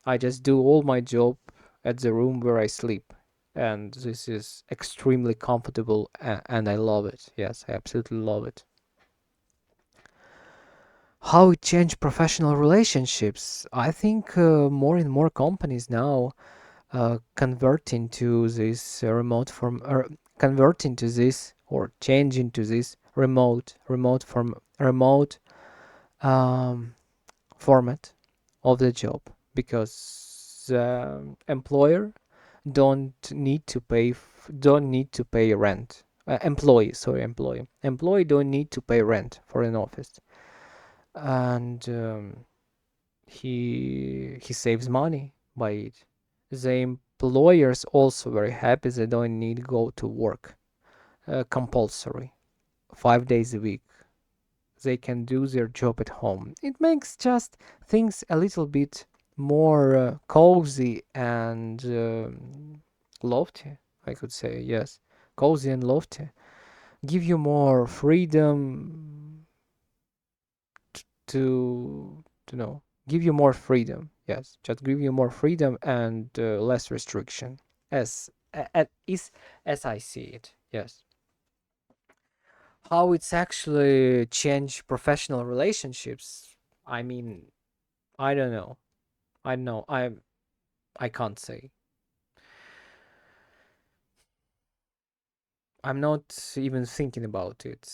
[SPEAKER 1] I just do all my job at the room where I sleep. And this is extremely comfortable and I love it. Yes, I absolutely love it. How it changed professional relationships? I think more and more companies now converting to this remote from converting to this or changing to this remote from remote um, format of the job, because the employer don't need to pay rent. Employee don't need to pay rent for an office, and he saves money by it. The employers also very happy. They don't need to go to work compulsory 5 days a week. They can do their job at home. It makes just things a little bit more cozy and lofty. I could say. Yes, cozy and lofty. Give you more freedom to know. Give you more freedom. Yes, just give you more freedom and less restriction. Is as I see it. Yes. How it's actually changed professional relationships. I mean, I don't know. I don't know. I can't say. I'm not even thinking about it.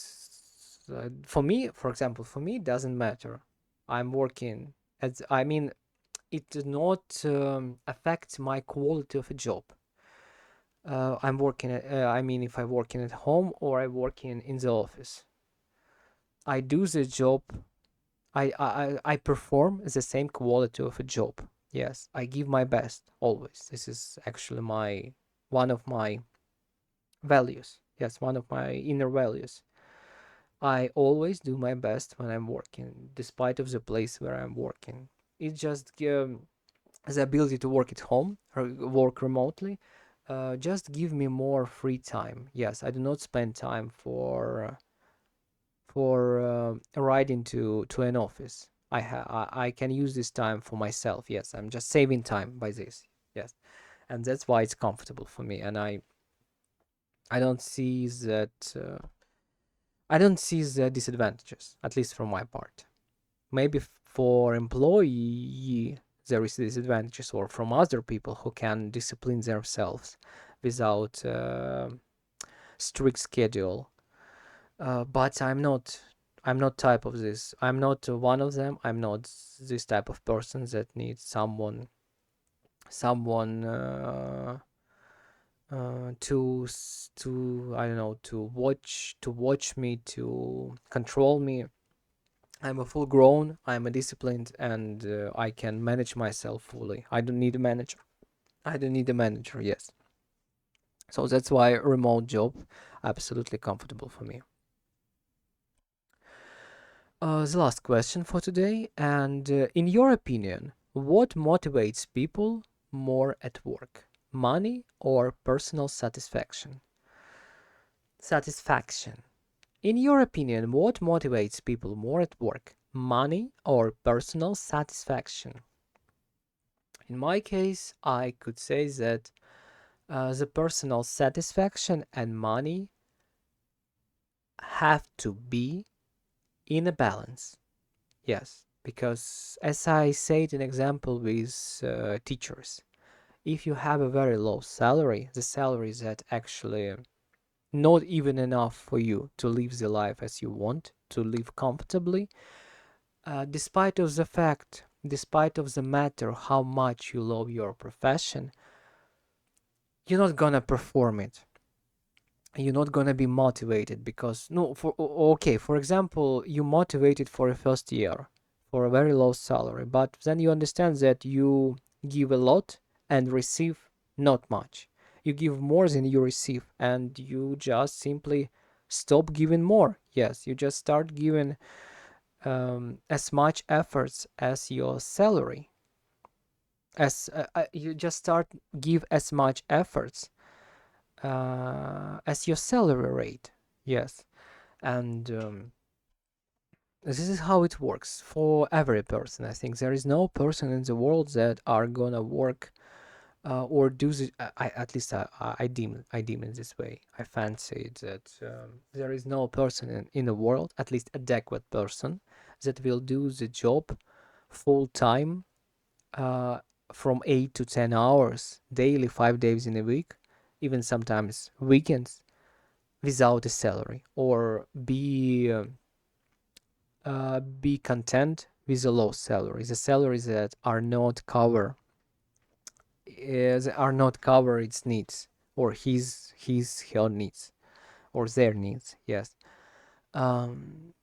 [SPEAKER 1] For me, for example, for me, it doesn't matter. I'm working as, I mean, it does not affect my quality of a job. I'm working I mean, if I'm working at home or I'm working in the office, I do the job. I perform the same quality of a job. Yes, I give my best always. This is actually my one of my values. Yes, one of my inner values. I always do my best when I'm working, despite of the place where I'm working. It just the ability to work at home or work remotely. Just give me more free time. Yes, I do not spend time for riding to an office. I can use this time for myself. Yes, I'm just saving time by this. Yes, and that's why it's comfortable for me. And I don't see that. I don't see the disadvantages, at least from my part. Maybe for employee there is disadvantages, or from other people who can discipline themselves without strict schedule. But I'm not type of this. I'm not one of them. I'm not this type of person that needs someone to I don't know, to watch me, to control me. I'm a full grown, I'm a disciplined, and I can manage myself fully. I don't need a manager. I don't need a manager, yes. So that's why a remote job absolutely comfortable for me. The last question for today, and in your opinion, what motivates people more at work? Money or personal satisfaction? Satisfaction. In your opinion, what motivates people more at work? Money or personal satisfaction? In my case, I could say that the personal satisfaction and money have to be in a balance. Yes, because as I said, an example with teachers, if you have a very low salary, the salary that actually not even enough for you to live the life as you want, to live comfortably, despite of the matter how much you love your profession, you're not gonna perform it. You're not gonna be motivated because no, okay, for example, you motivated for a first year for a very low salary, but then you understand that you give a lot and receive not much. You give more than you receive, and you just simply stop giving more. Yes, you just start giving as much efforts as your salary, as you just start give as much efforts as your salary rate. Yes, and this is how it works for every person. I think there is no person in the world that are gonna work or do this. At least I deem it this way. I fancy it that there is no person in the world, at least adequate person, that will do the job full time, uh, from 8 to 10 hours daily, 5 days in a week, even sometimes weekends, without a salary, or be content with a low salary, the salaries that are not cover its needs, or her needs, or their needs. Yes. Um,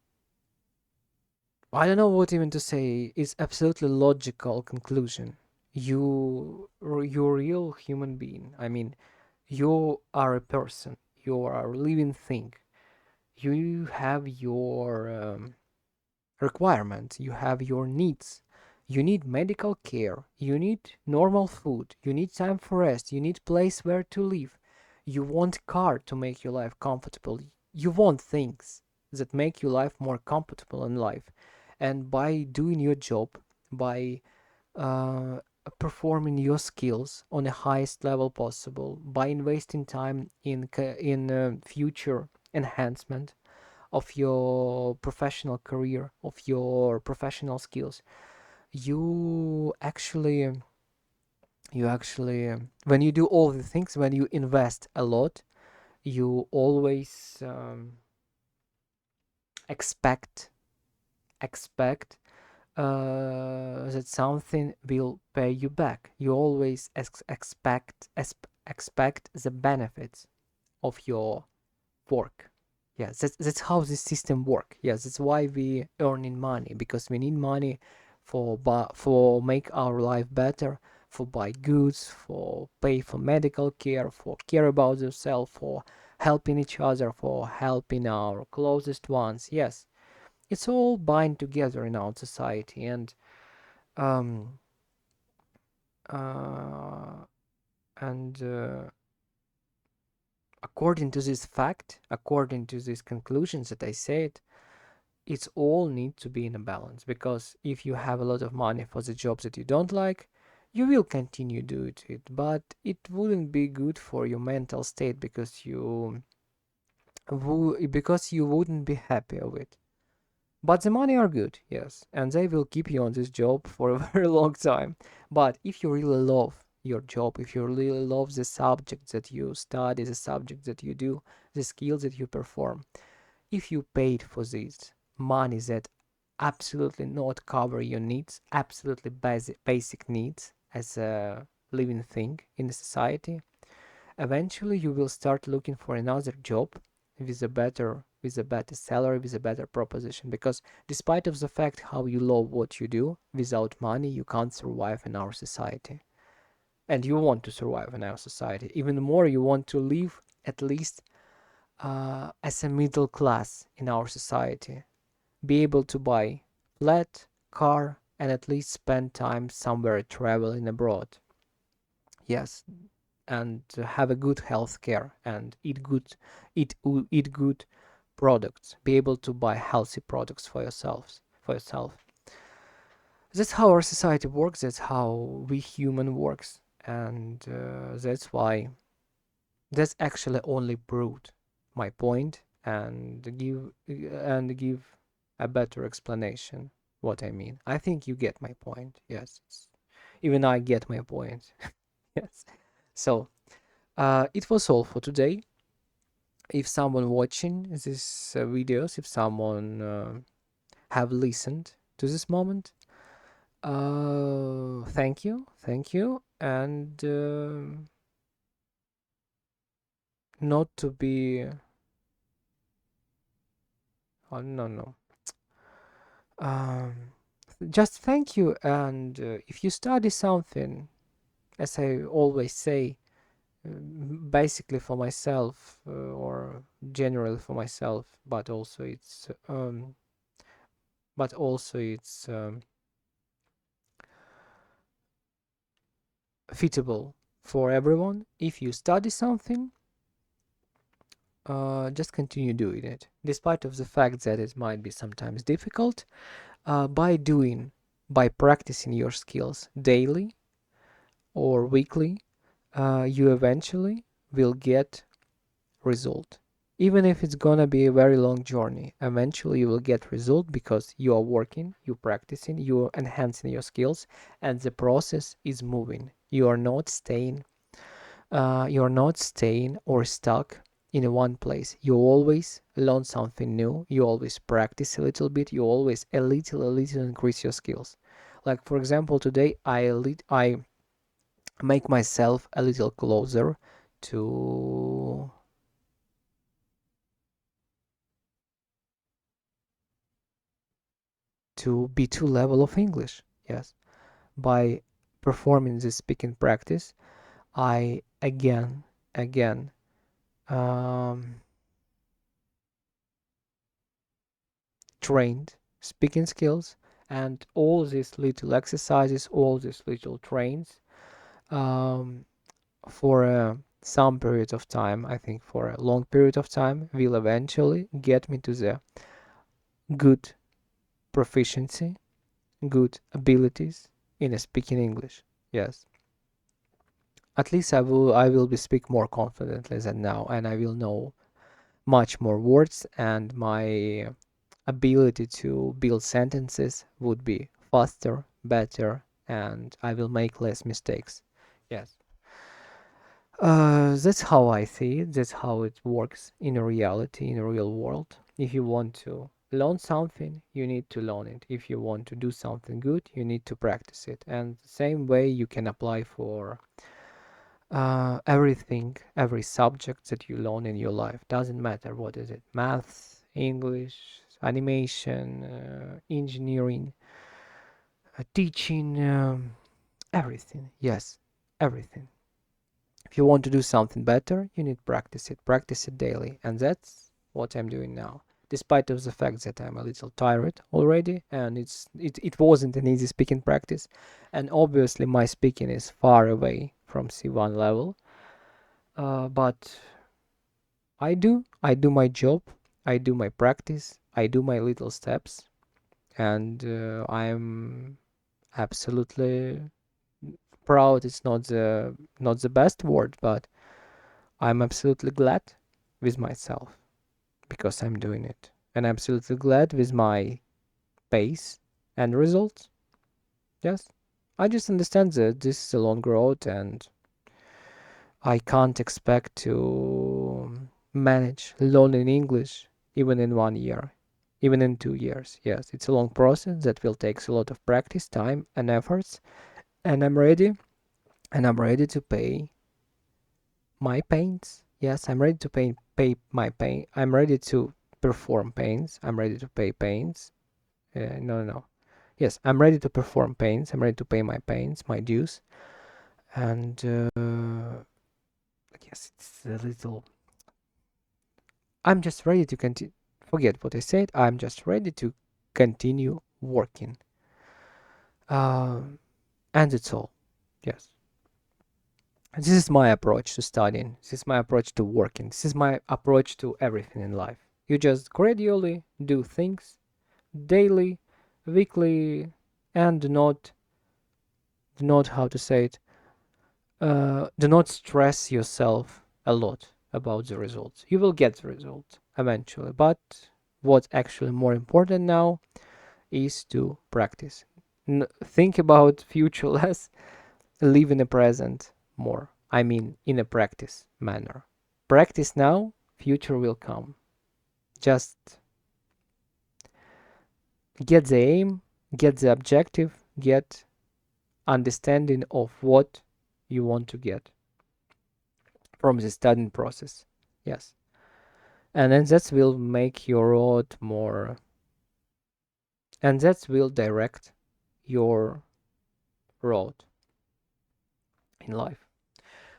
[SPEAKER 1] I don't know what even to say. It's absolutely logical conclusion. You're a real human being. I mean, you are a person. You are a living thing. You have your requirements. You have your needs. You need medical care. You need normal food. You need time for rest. You need place where to live. You want car to make your life comfortable. You want things that make your life more comfortable in life. And by doing your job, by uh, performing your skills on the highest level possible, by investing time in future enhancement of your professional career, of your professional skills, you actually when you do all the things, when you invest a lot, you always expect expect that something will pay you back. You always expect the benefits of your work. Yeah, that's how this system work. Yes, that's why we earning money, because we need money for make our life better, for buy goods, for pay for medical care, for care about yourself, for helping each other, for helping our closest ones. Yes, it's all bind together in our society, and um uh and according to this fact, according to these conclusions that I said, it's all need to be in a balance, because if you have a lot of money for the jobs that you don't like, you will continue do it, but it wouldn't be good for your mental state, because you wouldn't be happy with it. But the money are good, yes, and they will keep you on this job for a very long time. But if you really love your job, if you really love the subject that you study, the subject that you do, the skills that you perform, if you paid for this money that absolutely not cover your needs, absolutely basic needs as a living thing in the society, eventually you will start looking for another job with a better salary, with a better proposition, because despite of the fact how you love what you do, without money you can't survive in our society. And you want to survive in our society. Even more, you want to live at least as a middle class in our society, be able to buy flat, car, and at least spend time somewhere traveling abroad. Yes, and have a good health care and eat good products. Be able to buy healthy products for yourself. That's how our society works. That's how we human works, and that's why that's actually only proved my point and give a better explanation what I mean. I think you get my point. Yes, even I get my point. Yes. So it was all for today. If someone watching these videos, if someone have listened to this moment, thank you, and not to be, oh no no, um, just thank you, and if you study something, as I always say, basically for myself or generally for myself, but also it's fitable for everyone. If you study something, just continue doing it, despite of the fact that it might be sometimes difficult. By doing, by practicing your skills daily or weekly, you eventually will get result. Even if it's gonna be a very long journey, eventually you will get result because you are working, you're practicing, you're enhancing your skills, and the process is moving. You are not staying or stuck in one place. You always learn something new. You always practice a little bit. You always a little increase your skills. Like for example, today I make myself a little closer to B2 level of English. Yes, by performing this speaking practice, I again um, trained speaking skills, and all these little exercises, all these little trains um, for some period of time, I think for a long period of time, will eventually get me to the good proficiency, good abilities in speaking English. Yes. At least I will be speak more confidently than now, and I will know much more words, and my ability to build sentences would be faster, better, and I will make less mistakes. Yes. That's how I see it. That's how it works in a reality, in a real world. If you want to learn something, you need to learn it. If you want to do something good, you need to practice it. And the same way you can apply for everything, every subject that you learn in your life. Doesn't matter what is it, math, English, animation, engineering, teaching, everything. Yes, everything. If you want to do something better, you need to practice it daily, and that's what I'm doing now. Despite of the fact that I'm a little tired already, and it wasn't an easy speaking practice, and obviously my speaking is far away from C1 level, but I do my job, I do my practice, I do my little steps, and I'm absolutely proud. It's not the best word, but I'm absolutely glad with myself because I'm doing it. And I'm absolutely glad with my pace and results. Yes. I just understand that this is a long road and I can't expect to manage learning English even in 1 year, even in 2 years. Yes, it's a long process that will take a lot of practice, time, and efforts. And I'm ready, and I'm ready to pay my pains. Yes, I'm ready to pay my pain. I'm ready to perform pains. I'm ready to pay pains. No, no, no. Yes, I'm ready to perform pains. I'm ready to pay my pains, my dues. And yes, it's a little. I'm just ready to continue. Forget what I said. I'm just ready to continue working. And it's all. Yes. This is my approach to studying. This is my approach to working. This is my approach to everything in life. You just gradually do things daily, weekly, and do not how to say it. Do not stress yourself a lot about the results. You will get the result eventually, but what's actually more important now is to practice. Think about future less, live in the present more. I mean, in a practice manner. Practice now, future will come. Just get the aim, get the objective, get understanding of what you want to get from the studying process. Yes. And then that will make your road more, and that will direct your road in life.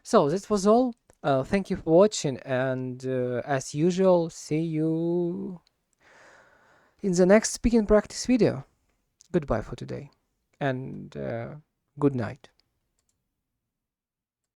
[SPEAKER 1] So that was all. Thank you for watching, and as usual, see you in the next speaking practice video. Goodbye for today, and good night.